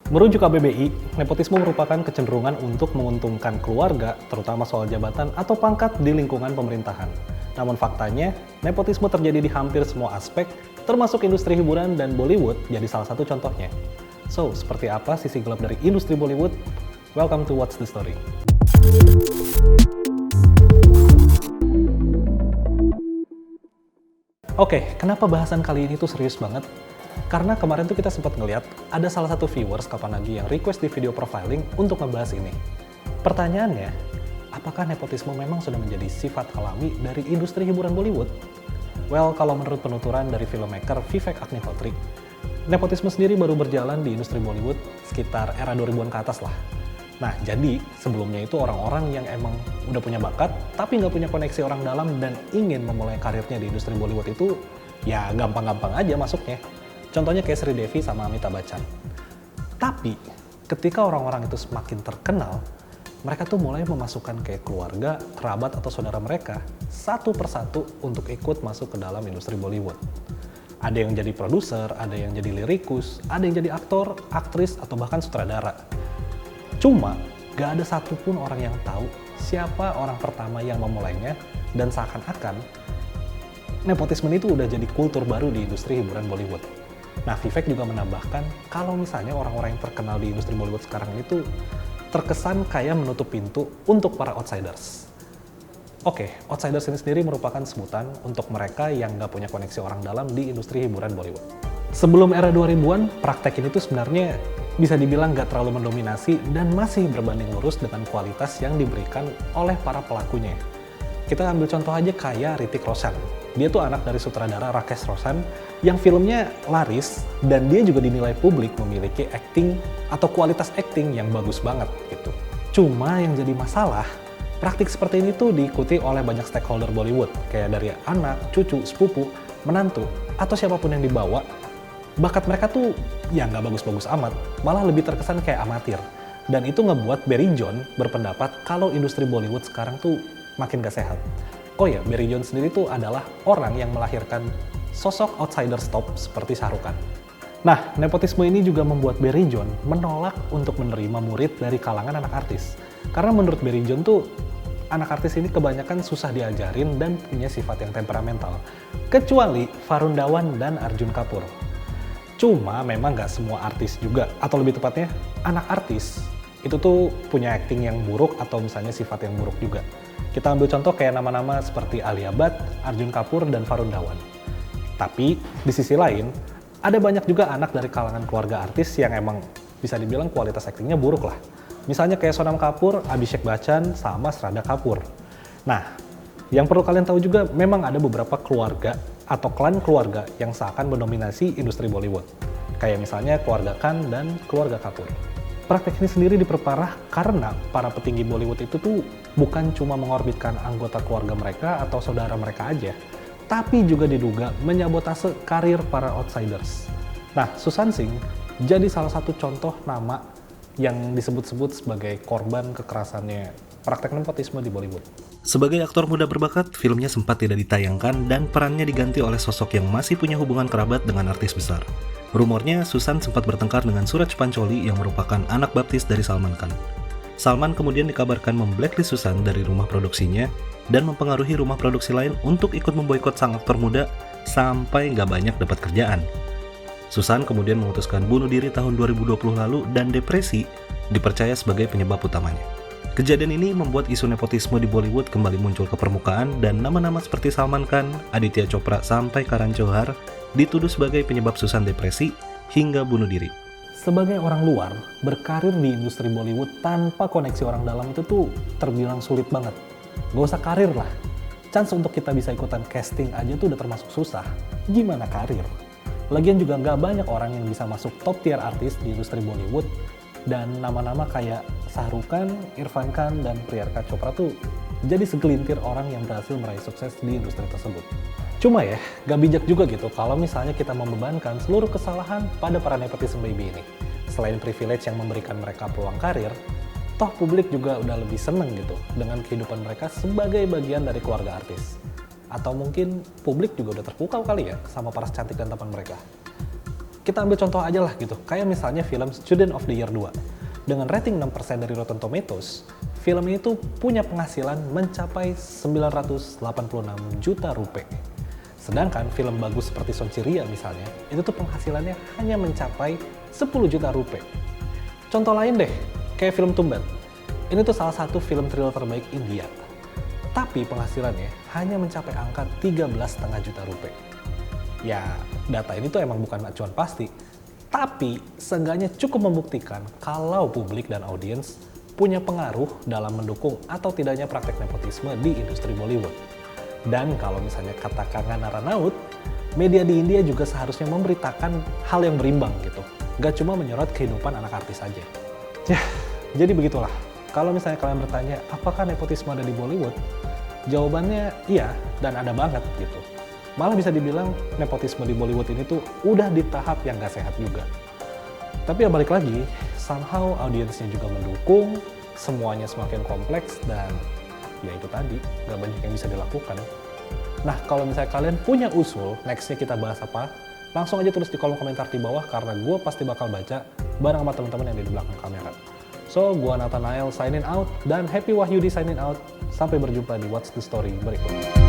Merujuk KBBI, nepotisme merupakan kecenderungan untuk menguntungkan keluarga, terutama soal jabatan atau pangkat di lingkungan pemerintahan. Namun faktanya, nepotisme terjadi di hampir semua aspek, termasuk industri hiburan dan Bollywood jadi salah satu contohnya. So, seperti apa sisi gelap dari industri Bollywood? Welcome to What's the Story. Oke, kenapa bahasan kali ini tuh serius banget? Karena kemarin tuh kita sempat ngeliat ada salah satu viewers kapan lagi yang request di video profiling untuk ngebahas ini. Pertanyaannya, apakah nepotisme memang sudah menjadi sifat alami dari industri hiburan Bollywood? Well, kalau menurut penuturan dari filmmaker Vivek Agnihotri, nepotisme sendiri baru berjalan di industri Bollywood sekitar era 2000-an ke atas lah. Nah, jadi sebelumnya itu orang-orang yang emang udah punya bakat, tapi nggak punya koneksi orang dalam dan ingin memulai karirnya di industri Bollywood itu, ya gampang-gampang aja masuknya. Contohnya kayak Sri Devi sama Amitabh Bachchan. Tapi, ketika orang-orang itu semakin terkenal, mereka tuh mulai memasukkan kayak keluarga, kerabat, atau saudara mereka satu persatu untuk ikut masuk ke dalam industri Bollywood. Ada yang jadi produser, ada yang jadi lirikus, ada yang jadi aktor, aktris, atau bahkan sutradara. Cuma, gak ada satupun orang yang tahu siapa orang pertama yang memulainya, dan seakan-akan nepotisme itu udah jadi kultur baru di industri hiburan Bollywood. Nah, Vivek juga menambahkan kalau misalnya orang-orang yang terkenal di industri Bollywood sekarang itu terkesan kayak menutup pintu untuk para outsiders. Oke, outsiders ini sendiri merupakan sebutan untuk mereka yang nggak punya koneksi orang dalam di industri hiburan Bollywood. Sebelum era 2000-an, praktek ini tuh sebenarnya bisa dibilang nggak terlalu mendominasi dan masih berbanding lurus dengan kualitas yang diberikan oleh para pelakunya. Kita ambil contoh aja kayak Hrithik Roshan. Dia tuh anak dari sutradara Rakesh Roshan yang filmnya laris dan dia juga dinilai publik memiliki acting atau kualitas acting yang bagus banget gitu. Cuma yang jadi masalah, praktik seperti ini tuh diikuti oleh banyak stakeholder Bollywood, kayak dari anak, cucu, sepupu, menantu, atau siapapun yang dibawa. Bakat mereka tuh ya nggak bagus-bagus amat, malah lebih terkesan kayak amatir. Dan itu ngebuat Barry John berpendapat kalau industri Bollywood sekarang tuh makin gak sehat. Oh ya, Barry John sendiri tuh adalah orang yang melahirkan sosok outsider top seperti Shah Rukh Khan. Nah, nepotisme ini juga membuat Barry John menolak untuk menerima murid dari kalangan anak artis. Karena menurut Barry John tuh, anak artis ini kebanyakan susah diajarin dan punya sifat yang temperamental. Kecuali Varun Dhawan dan Arjun Kapoor. Cuma memang gak semua artis juga, atau lebih tepatnya anak artis itu tuh punya acting yang buruk atau misalnya sifat yang buruk juga. Kita ambil contoh kayak nama-nama seperti Alia Bhatt, Arjun Kapoor, dan Varun Dhawan. Tapi di sisi lain, ada banyak juga anak dari kalangan keluarga artis yang emang bisa dibilang kualitas actingnya buruk lah. Misalnya kayak Sonam Kapoor, Abhishek Bachchan, sama Shraddha Kapoor. Nah, yang perlu kalian tahu juga memang ada beberapa keluarga atau klan keluarga yang seakan mendominasi industri Bollywood. Kayak misalnya keluarga Khan dan keluarga Kapoor. Praktek ini sendiri diperparah karena para petinggi Bollywood itu tuh bukan cuma mengorbitkan anggota keluarga mereka atau saudara mereka aja, tapi juga diduga menyabotase karir para outsiders. Nah, Sushant Singh jadi salah satu contoh nama yang disebut-sebut sebagai korban kekerasannya praktek nepotisme di Bollywood. Sebagai aktor muda berbakat, filmnya sempat tidak ditayangkan dan perannya diganti oleh sosok yang masih punya hubungan kerabat dengan artis besar. Rumornya, Sushant sempat bertengkar dengan Suraj Pancholi yang merupakan anak baptis dari Salman Khan. Salman kemudian dikabarkan memblacklist Sushant dari rumah produksinya dan mempengaruhi rumah produksi lain untuk ikut memboikot sang aktor muda sampai nggak banyak dapat kerjaan. Sushant kemudian memutuskan bunuh diri tahun 2020 lalu dan depresi dipercaya sebagai penyebab utamanya. Kejadian ini membuat isu nepotisme di Bollywood kembali muncul ke permukaan dan nama-nama seperti Salman Khan, Aditya Chopra, sampai Karan Johar dituduh sebagai penyebab Sushant depresi hingga bunuh diri. Sebagai orang luar, berkarir di industri Bollywood tanpa koneksi orang dalam itu tuh terbilang sulit banget. Gak usah karir lah, chance untuk kita bisa ikutan casting aja tuh udah termasuk susah. Gimana karir? Lagian juga gak banyak orang yang bisa masuk top tier artis di industri Bollywood. Dan nama-nama kayak Shah Rukh Khan, Irfan Khan, dan Priyanka Chopra tuh jadi segelintir orang yang berhasil meraih sukses di industri tersebut. Cuma ya, gak bijak juga gitu kalau misalnya kita membebankan seluruh kesalahan pada para nepotism baby ini. Selain privilege yang memberikan mereka peluang karir, toh publik juga udah lebih seneng gitu dengan kehidupan mereka sebagai bagian dari keluarga artis. Atau mungkin publik juga udah terpukau kali ya sama paras cantik dan tampan mereka. Kita ambil contoh aja lah gitu, kayak misalnya film Student of the Year 2. Dengan rating 6% dari Rotten Tomatoes, film ini tuh punya penghasilan mencapai 986 juta rupiah. Sedangkan film bagus seperti Sonchiria misalnya, itu tuh penghasilannya hanya mencapai 10 juta rupiah. Contoh lain deh, kayak film Tumbat. Ini tuh salah satu film thriller terbaik India. Tapi penghasilannya hanya mencapai angka 13,5 juta rupiah. Ya, data ini tuh emang bukan acuan pasti, tapi seenggaknya cukup membuktikan kalau publik dan audiens punya pengaruh dalam mendukung atau tidaknya praktek nepotisme di industri Bollywood. Dan kalau misalnya kata Kangana Ranaut, media di India juga seharusnya memberitakan hal yang berimbang gitu. Gak cuma menyorot kehidupan anak artis saja. Ya, jadi begitulah. Kalau misalnya kalian bertanya, apakah nepotisme ada di Bollywood? Jawabannya iya, dan ada banget gitu. Malah bisa dibilang nepotisme di Bollywood ini tuh udah di tahap yang gak sehat juga. Tapi ya balik lagi, somehow audiensnya juga mendukung, semuanya semakin kompleks, dan ya itu tadi, gak banyak yang bisa dilakukan. Nah, kalau misalnya kalian punya usul, nextnya kita bahas apa, langsung aja tulis di kolom komentar di bawah, karena gue pasti bakal baca bareng sama teman-teman yang ada di belakang kamera. So, gue Nathanael signing out, dan Happy Wahyudi signing out. Sampai berjumpa di What's the Story berikutnya.